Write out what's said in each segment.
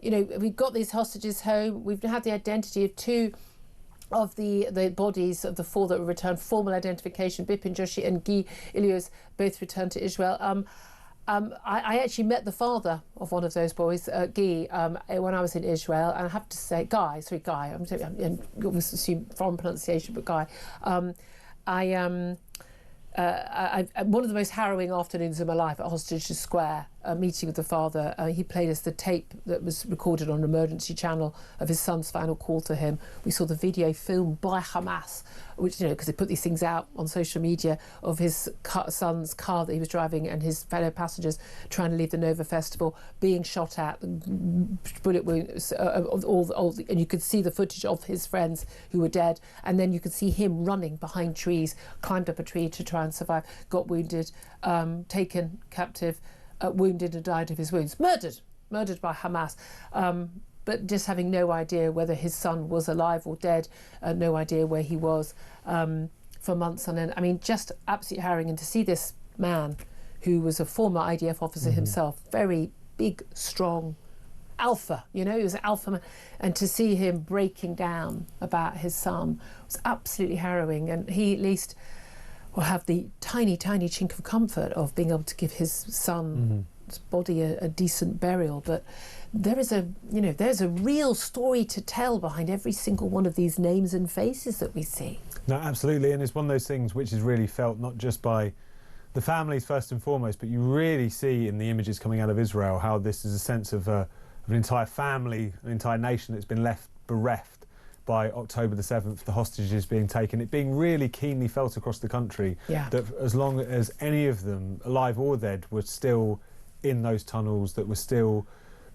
you know, we've got these hostages home. We've had the identity of 2 of the bodies of the 4 that were returned, formal identification. Bipin Joshi and Guy Ilios both returned to Israel. I actually met the father of one of those boys, Guy, when I was in Israel, and I have to say, Guy, I'm obviously assume foreign pronunciation, but Guy. One of the most harrowing afternoons of my life at Hostages Square, meeting with the father. He played us the tape that was recorded on an emergency channel of his son's final call to him. We saw the video filmed by Hamas, which, you know, because they put these things out on social media of his son's car that he was driving and his fellow passengers trying to leave the Nova Festival, being shot at, bullet wounds, and you could see the footage of his friends who were dead, and then you could see him running behind trees, climbed up a tree to try and survive, got wounded, taken captive, wounded and died of his wounds, murdered by Hamas, but just having no idea whether his son was alive or dead, no idea where he was for months on end. I mean, just absolutely harrowing. And to see this man who was a former IDF officer himself, very big, strong, alpha, you know, he was an alpha man, and to see him breaking down about his son was absolutely harrowing. And he at least will have the tiny chink of comfort of being able to give his son's body a decent burial. But there is there's a real story to tell behind every single one of these names and faces that we see. No, absolutely, and it's one of those things which is really felt not just by the families first and foremost, but you really see in the images coming out of Israel how this is a sense of an entire family, an entire nation that's been left bereft by October the 7th, the hostages being taken, it being really keenly felt across the country that as long as any of them, alive or dead, were still in those tunnels, that were still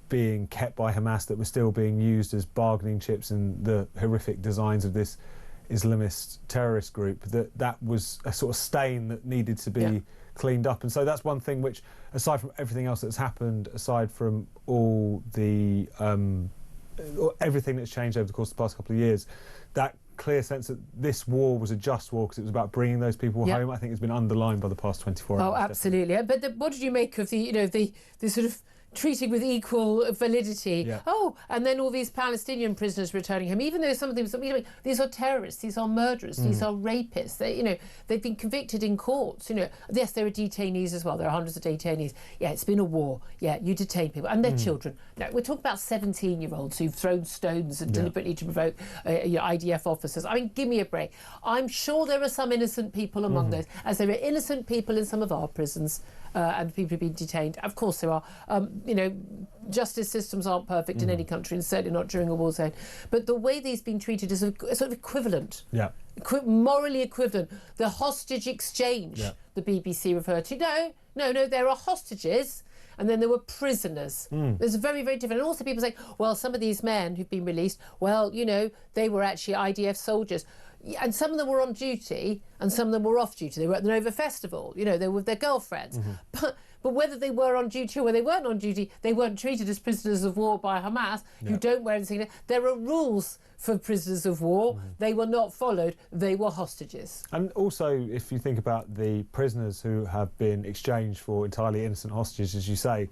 being kept by Hamas, that were still being used as bargaining chips in the horrific designs of this Islamist terrorist group, that was a sort of stain that needed to be cleaned up. And so that's one thing which, aside from everything else that's happened, aside from all the everything that's changed over the course of the past couple of years, that clear sense that this war was a just war because it was about bringing those people home, I think has been underlined by the past 24 hours. Oh, absolutely. Definitely. But what did you make of the sort of treating with equal validity? Oh, and then all these Palestinian prisoners returning home, even though some of them, these are terrorists, these are murderers, these are rapists. They, they've been convicted in courts. Yes, there are detainees as well. There are hundreds of detainees. Yeah, it's been a war. Yeah, you detain people and their children. No, we're talking about 17-year-olds who've thrown stones and deliberately to provoke IDF officers. I mean, give me a break. I'm sure there are some innocent people among those, as there are innocent people in some of our prisons. And people who've been detained. Of course there are. Justice systems aren't perfect in any country, and certainly not during a war zone. But the way these been treated is a sort of equivalent. Morally equivalent. The hostage exchange the BBC referred to. No, there are hostages and then there were prisoners. There's very, very different. And also people say, well, some of these men who've been released, well, they were actually IDF soldiers. And some of them were on duty and some of them were off duty. They were at the Nova Festival, they were with their girlfriends. But whether they were on duty or whether they weren't on duty, they weren't treated as prisoners of war by Hamas, who don't wear anything. There are rules for prisoners of war. They were not followed. They were hostages. And also, if you think about the prisoners who have been exchanged for entirely innocent hostages, as you say,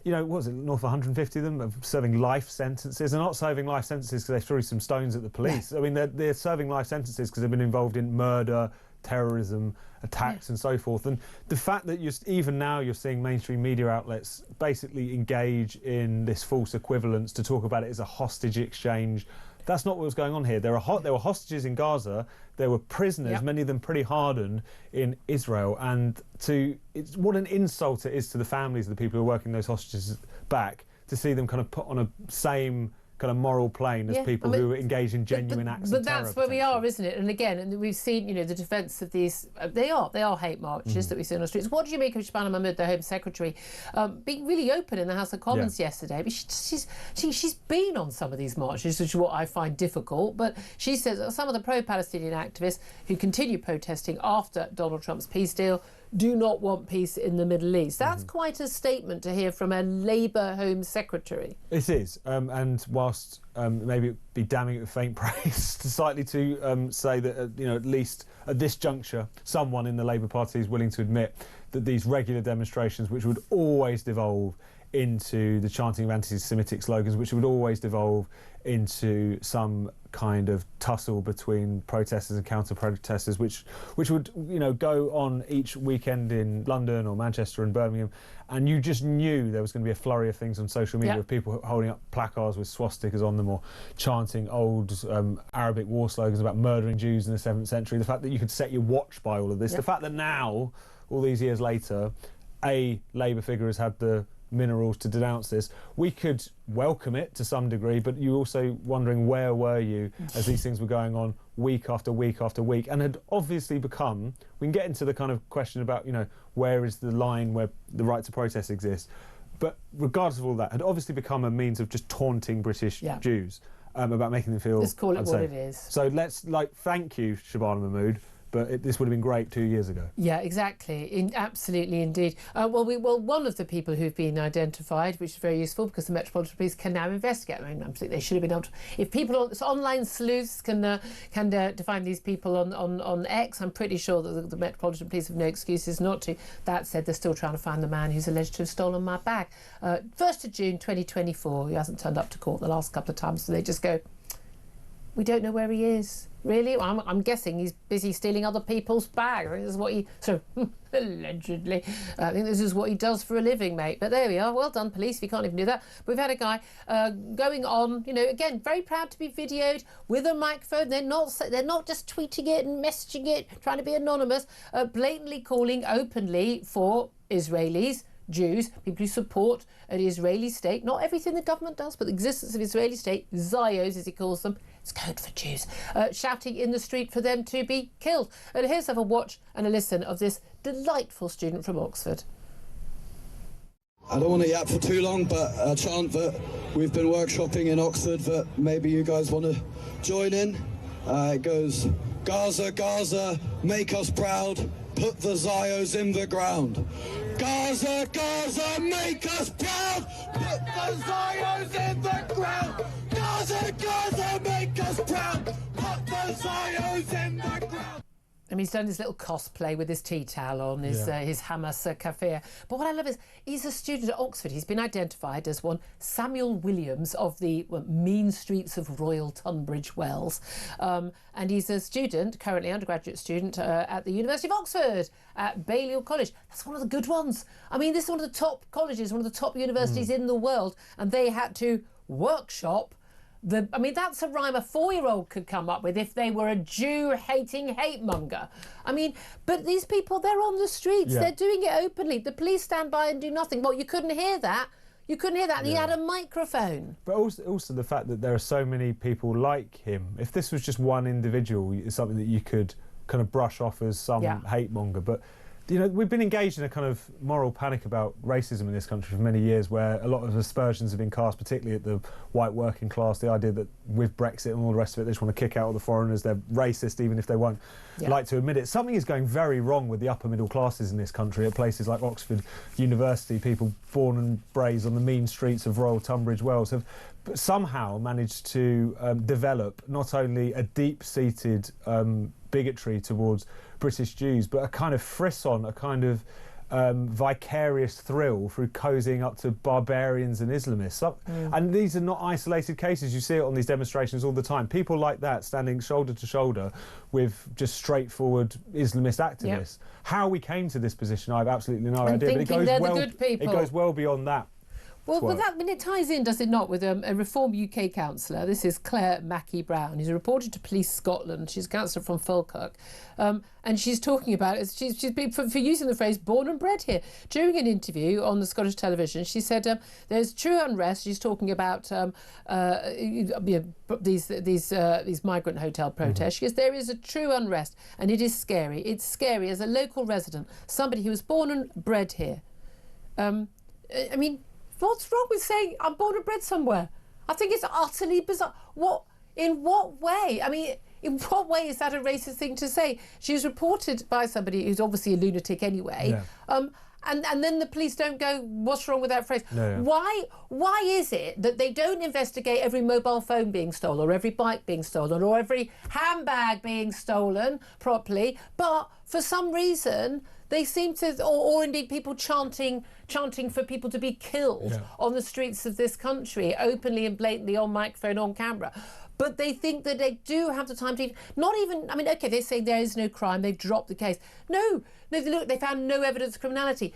what was it, north of 150 of them are serving life sentences. They're not serving life sentences because they threw some stones at the police. I mean, they're serving life sentences because they've been involved in murder, terrorism, attacks and so forth. And the fact that even now you're seeing mainstream media outlets basically engage in this false equivalence to talk about it as a hostage exchange, that's not what was going on here. There were hostages in Gaza, there were prisoners, many of them pretty hardened, in Israel, and what an insult it is to the families of the people who are working those hostages back to see them kind of put on a same kind of moral plane as people who engage in genuine acts of terror. But that's where we are, isn't it? And again, we've seen, the defence of these, they are hate marches that we see on the streets. What do you make of Shebana Mahmood, the Home Secretary, being really open in the House of Commons yesterday? But she's been on some of these marches, which is what I find difficult, but she says some of the pro-Palestinian activists who continue protesting after Donald Trump's peace deal do not want peace in the Middle East. That's quite a statement to hear from a Labour Home Secretary. It is, and whilst maybe it'd be damning it with faint praise slightly to say that at least at this juncture someone in the Labour Party is willing to admit that these regular demonstrations, which would always devolve into the chanting of anti-Semitic slogans, which would always devolve into some kind of tussle between protesters and counter-protesters, which would, you know, go on each weekend in London or Manchester and Birmingham, and you just knew there was going to be a flurry of things on social media, of people holding up placards with swastikas on them or chanting old Arabic war slogans about murdering Jews in the 7th century. The fact that you could set your watch by all of this, the fact that now, all these years later, a Labour figure has had the minerals to denounce this. We could welcome it to some degree, but you're also wondering, where were you as these things were going on week after week after week, and had obviously become, we can get into the kind of question about, you know, where is the line where the right to protest exists, but regardless of all that, had obviously become a means of just taunting British Jews about making them feel Let's call it unsafe. what it is. So let's, like, thank you, Shabana Mahmood, but this would have been great 2 years ago. Yeah, exactly. Absolutely, indeed. Well, one of the people who've been identified, which is very useful because the Metropolitan Police can now investigate. I mean, absolutely, they should have been able to. If people, online sleuths can define these people on X, I'm pretty sure that the Metropolitan Police have no excuses not to. That said, they're still trying to find the man who's alleged to have stolen my bag. 1st of June 2024. He hasn't turned up to court the last couple of times, so they just go, we don't know where he is. Really? Well, I'm guessing he's busy stealing other people's bags. I think this is what he... allegedly. I think this is what he does for a living, mate. But there we are. Well done, police, if you can't even do that. We've had a guy going on, you know, again, very proud to be videoed with a microphone. They're not just tweeting it and messaging it, trying to be anonymous, blatantly calling openly for Israelis, Jews, people who support an Israeli state, not everything the government does, but the existence of Israeli state, Zios as he calls them, it's code for Jews, shouting in the street for them to be killed. And here's have a watch and a listen of this delightful student from Oxford. I don't want to yap for too long, but a chant that we've been workshopping in Oxford that maybe you guys want to join in. It goes, Gaza, Gaza, make us proud, put the Zios in the ground. Gaza, Gaza, make us proud, put the Zios in the ground. Gaza, Gaza, make us proud, put the Zios in the ground. And he's done his little cosplay with his tea towel on, his Hamas kafir. But what I love is he's a student at Oxford. He's been identified as one Samuel Williams of the mean streets of Royal Tunbridge Wells. And he's a student, currently undergraduate student at the University of Oxford at Balliol College. That's one of the good ones. I mean, this is one of the top colleges, one of the top universities in the world. And they had to workshop I mean, that's a rhyme a 4-year-old could come up with if they were a Jew-hating hate monger. I mean, but these people, they're on the streets. They're doing it openly. The police stand by and do nothing. Well, you couldn't hear that. You couldn't hear that. And he had a microphone. But also the fact that there are so many people like him. If this was just one individual, it's something that you could kind of brush off as some hate monger. But you know, we've been engaged in a kind of moral panic about racism in this country for many years, where a lot of aspersions have been cast, particularly at the white working class, the idea that with Brexit and all the rest of it, they just want to kick out all the foreigners, they're racist even if they won't like to admit it. Something is going very wrong with the upper middle classes in this country at places like Oxford University. People born and raised on the mean streets of Royal Tunbridge Wells have somehow managed to develop not only a deep-seated bigotry towards British Jews, but a kind of frisson, a kind of vicarious thrill through cozying up to barbarians and Islamists. And these are not isolated cases. You see it on these demonstrations all the time. People like that standing shoulder to shoulder with just straightforward Islamist activists. How we came to this position, I have absolutely no idea. But it goes well beyond that. Well, it ties in, does it not, with a Reform UK councillor. This is Claire Mackey-Brown. She's a reporter to Police Scotland. She's a councillor from Falkirk. And she's talking about it. She's been, for using the phrase, born and bred here. During an interview on the Scottish television, she said there's true unrest. She's talking about these migrant hotel protests. She goes, there is a true unrest, and it is scary. It's scary as a local resident, somebody who was born and bred here. I mean, what's wrong with saying I'm born and bred somewhere? I think it's utterly bizarre. In what way? I mean, in what way is that a racist thing to say? She was reported by somebody who's obviously a lunatic anyway. And then the police don't go, what's wrong with that phrase? Why is it that they don't investigate every mobile phone being stolen, or every bike being stolen, or every handbag being stolen properly, but for some reason They seem to, or indeed people chanting for people to be killed on the streets of this country, openly and blatantly on microphone, on camera. But they think that they do have the time to, not even, I mean, okay, they say there is no crime, they've dropped the case. No, look, they found no evidence of criminality.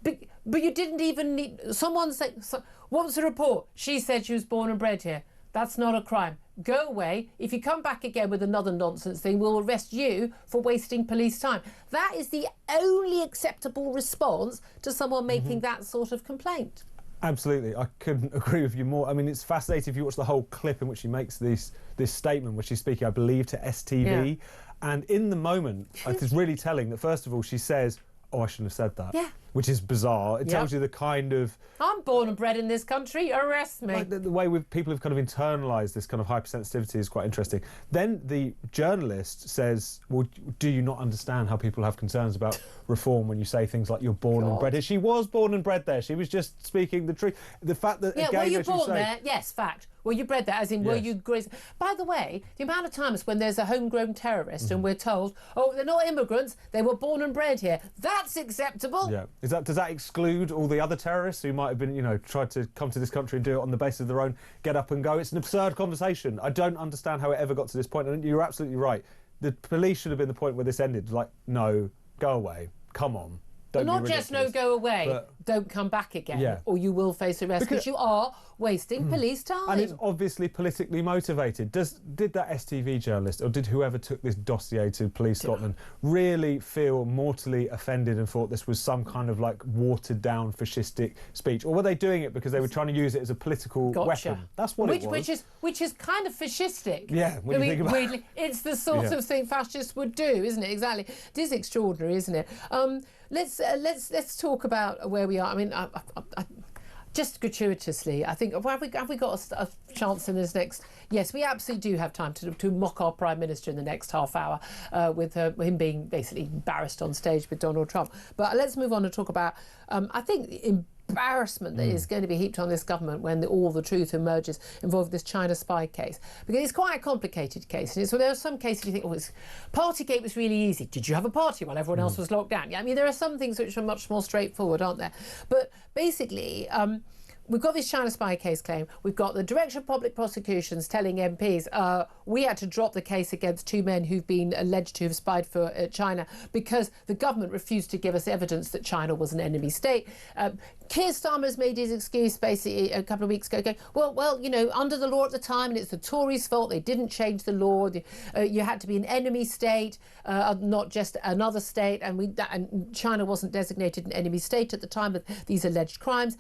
But you didn't even need, someone said, what was the report? She said she was born and bred here. That's not a crime. Go away. If you come back again with another nonsense thing, we'll arrest you for wasting police time. That is the only acceptable response to someone making that sort of complaint. Absolutely. I couldn't agree with you more. I mean, it's fascinating if you watch the whole clip in which she makes this statement, which she's speaking, I believe, to STV. Yeah. And in the moment, it's really telling that, first of all, she says, oh, I shouldn't have said that. Yeah. Which is bizarre. It tells you the kind of... I'm born and bred in this country, arrest me. Like the way people have kind of internalised this kind of hypersensitivity is quite interesting. Then the journalist says, well, do you not understand how people have concerns about reform when you say things like you're born and bred here? She was born and bred there. She was just speaking the truth. The fact that, again, were you born there? Yes, fact. Were you bred there? As in, were you raised... By the way, the amount of times when there's a homegrown terrorist and we're told, oh, they're not immigrants, they were born and bred here. That's acceptable. Yeah. Does that exclude all the other terrorists who might have been, tried to come to this country and do it on the basis of their own get up and go? It's an absurd conversation. I don't understand how it ever got to this point. And you're absolutely right. The police should have been the point where this ended. Like, no, go away. Come on. Don't not just no, go away, but don't come back again, or you will face arrest because you are wasting police time. And it's obviously politically motivated. Did that STV journalist, or did whoever took this dossier to Police Scotland, really feel mortally offended and thought this was some kind of like watered down fascistic speech, or were they doing it because they were trying to use it as a political weapon? That's what it was. Which is kind of fascistic. Yeah, when you think about weirdly, it's the sort of thing fascists would do, isn't it? Exactly. It is extraordinary, isn't it? Let's talk about where we are. I mean, just gratuitously, I think, have we got a chance in this next... Yes, we absolutely do have time to mock our Prime Minister in the next half hour with him being basically embarrassed on stage with Donald Trump. But let's move on and talk about, I think, embarrassment that is going to be heaped on this government when all the truth emerges involving this China spy case. Because it's quite a complicated case. And there are some cases you think, oh, Partygate was really easy. Did you have a party while everyone else was locked down? Yeah, I mean, there are some things which are much more straightforward, aren't there? But basically... we've got this China spy case claim. We've got the Director of Public Prosecutions telling MPs we had to drop the case against two men who've been alleged to have spied for China because the government refused to give us evidence that China was an enemy state. Keir Starmer's made his excuse basically a couple of weeks ago, going, well, under the law at the time, and it's the Tories' fault, they didn't change the law. You had to be an enemy state, not just another state, and China wasn't designated an enemy state at the time of these alleged crimes.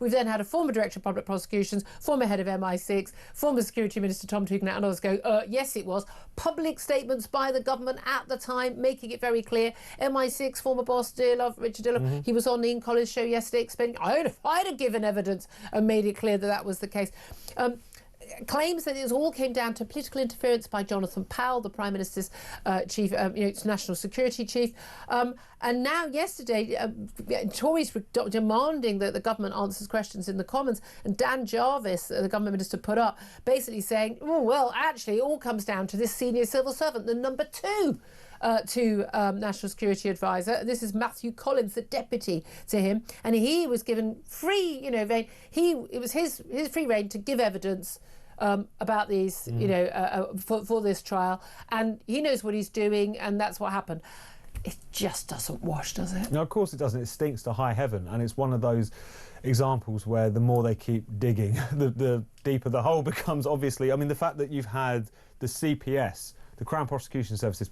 We've then had a former Director of Public Prosecutions, former head of MI6, former Security Minister Tom Tugendhat and others go, yes, it was. Public statements by the government at the time, making it very clear. MI6 former boss Richard Dillon, he was on Ian Collins' show yesterday explaining, I'd have given evidence and made it clear that was the case. Claims that it all came down to political interference by Jonathan Powell, the Prime Minister's chief, national security chief. And now yesterday, Tories were demanding that the government answers questions in the Commons. And Dan Jarvis, the government minister, put up basically saying, oh, well, actually, it all comes down to this senior civil servant, the number two to National Security Advisor. This is Matthew Collins, the deputy to him. And he was given free, rein. It was his free rein to give evidence about these, for this trial, and he knows what he's doing, and that's what happened. It just doesn't wash, does it? No, of course it doesn't. It stinks to high heaven, and it's one of those examples where the more they keep digging, the deeper the hole becomes, obviously. I mean, the fact that you've had the CPS, the Crown Prosecution Services,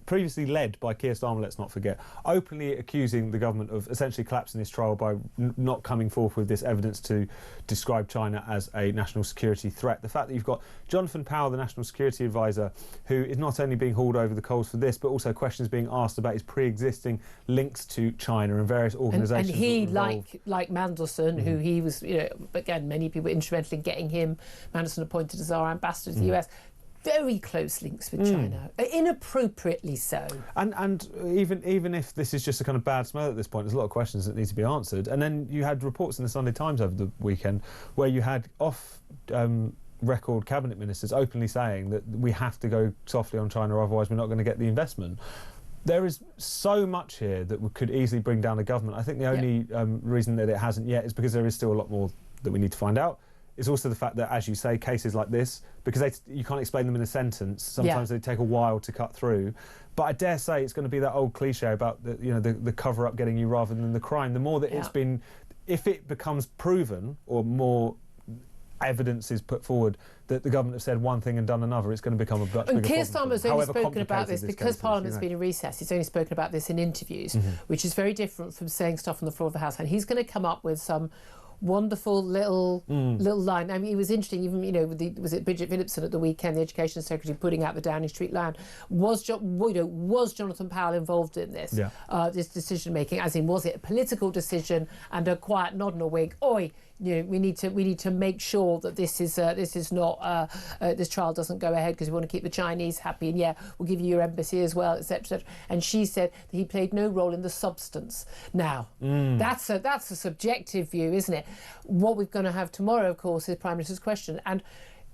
previously led by Keir Starmer, let's not forget, openly accusing the government of essentially collapsing this trial by not coming forth with this evidence to describe China as a national security threat. The fact that you've got Jonathan Powell, the National Security Advisor, who is not only being hauled over the coals for this, but also questions being asked about his pre-existing links to China and various organisations. And he, like Mandelson, who he was, again, many people were instrumental in getting him, Mandelson appointed as our ambassador to the US, very close links with China, inappropriately so. And even if this is just a kind of bad smell at this point, there's a lot of questions that need to be answered. And then you had reports in the Sunday Times over the weekend where you had record cabinet ministers openly saying that we have to go softly on China, otherwise we're not going to get the investment. there is so much here that could easily bring down the government. I think the only reason that it hasn't yet is because there is still a lot more that we need to find out. It's also the fact that, as you say, cases like this, because you can't explain them in a sentence, sometimes they take a while to cut through. But I dare say it's going to be that old cliche about the cover-up getting you rather than the crime. The more that it's been, if it becomes proven or more evidence is put forward that the government have said one thing and done another, it's going to become a much bigger problem. And Keir Starmer's only spoken about this because Parliament's been in recess. He's only spoken about this in interviews, which is very different from saying stuff on the floor of the House. And he's going to come up with some wonderful little line. I mean, it was interesting. Even with was it Bridget Phillipson at the weekend, the Education Secretary, putting out the Downing Street line. Was Jonathan Powell involved in this? This decision making, as in, was it a political decision and a quiet nod and a wink? Oi, we need to make sure that this is not this trial doesn't go ahead because we want to keep the Chinese happy, and we'll give you your embassy as well, etc., etc. And she said that he played no role in the substance. Now that's a subjective view, isn't it? What we're going to have tomorrow, of course, is Prime Minister's question, and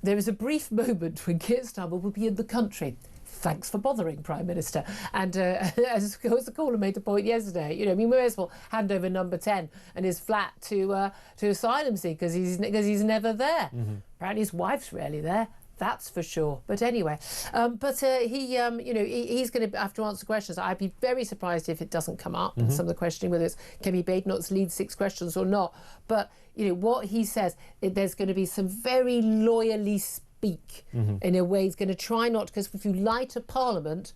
there is a brief moment when Keir Starmer will be in the country. Thanks for bothering, Prime Minister. And as the caller made the point yesterday, we may as well hand over number 10 and his flat to asylum seekers because he's never there. Apparently his wife's rarely there. That's for sure. But anyway, he's going to have to answer questions. I'd be very surprised if it doesn't come up. Some of the questioning, whether it's Kemi Badenoch's lead 6 questions or not. But what he says, there's going to be some very lawyerly speak in a way. He's going to try not, because if you lie to Parliament,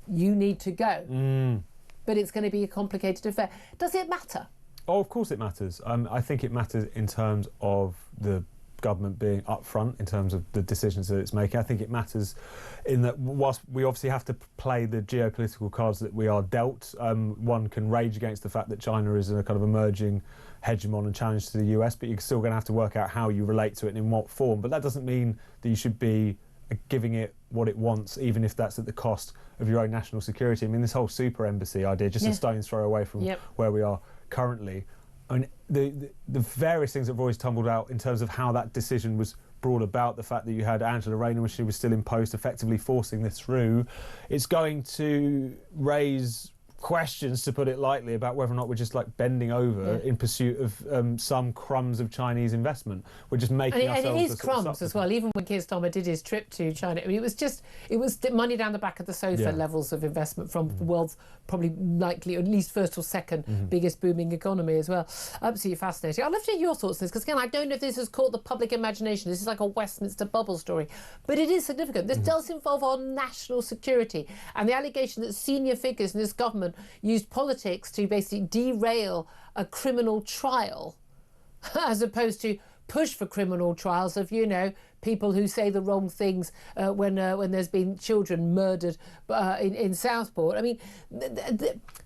you need to go. But it's going to be a complicated affair. Does it matter? Oh, of course it matters. I think it matters in terms of the government being upfront in terms of the decisions that it's making. I think it matters in that whilst we obviously have to play the geopolitical cards that we are dealt, one can rage against the fact that China is a kind of emerging hegemon and challenge to the US, but you're still going to have to work out how you relate to it and in what form. But that doesn't mean that you should be giving it what it wants, even if that's at the cost of your own national security. I mean, this whole super embassy idea, just a stone's throw away from where we are currently. I mean, the various things that have always tumbled out in terms of how that decision was brought about, the fact that you had Angela Rayner when she was still in post effectively forcing this through, it's going to raise questions, to put it lightly, about whether or not we're just like bending over in pursuit of some crumbs of Chinese investment. We're just making ourselves... And it is crumbs as well. Even when Keir Starmer did his trip to China, I mean, it was money down the back of the sofa levels of investment from the world's probably likely, at least first or second biggest booming economy as well. Absolutely fascinating. I'd love to hear your thoughts on this, because again, I don't know if this has caught the public imagination. This is like a Westminster bubble story, but it is significant. This does involve our national security, and the allegation that senior figures in this government used politics to basically derail a criminal trial, as opposed to push for criminal trials of, people who say the wrong things when there's been children murdered in Southport. I mean,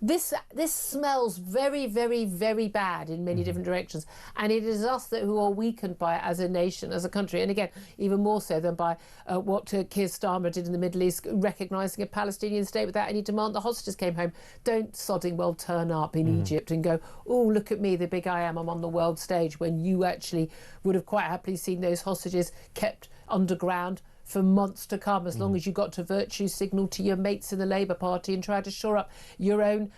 this smells very, very, very bad in many different directions, and it is us who are weakened by it as a nation, as a country, and again, even more so than by what Keir Starmer did in the Middle East, recognising a Palestinian state without any demand. The hostages came home. Don't sodding well turn up in Egypt and go, oh, look at me, the big I am, I'm on the world stage, when you actually would have quite happily seen those hostages kept underground for months to come, as long as you got to virtue signal to your mates in the Labour Party and try to shore up your own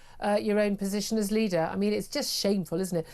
position as leader. I mean, it's just shameful, isn't it?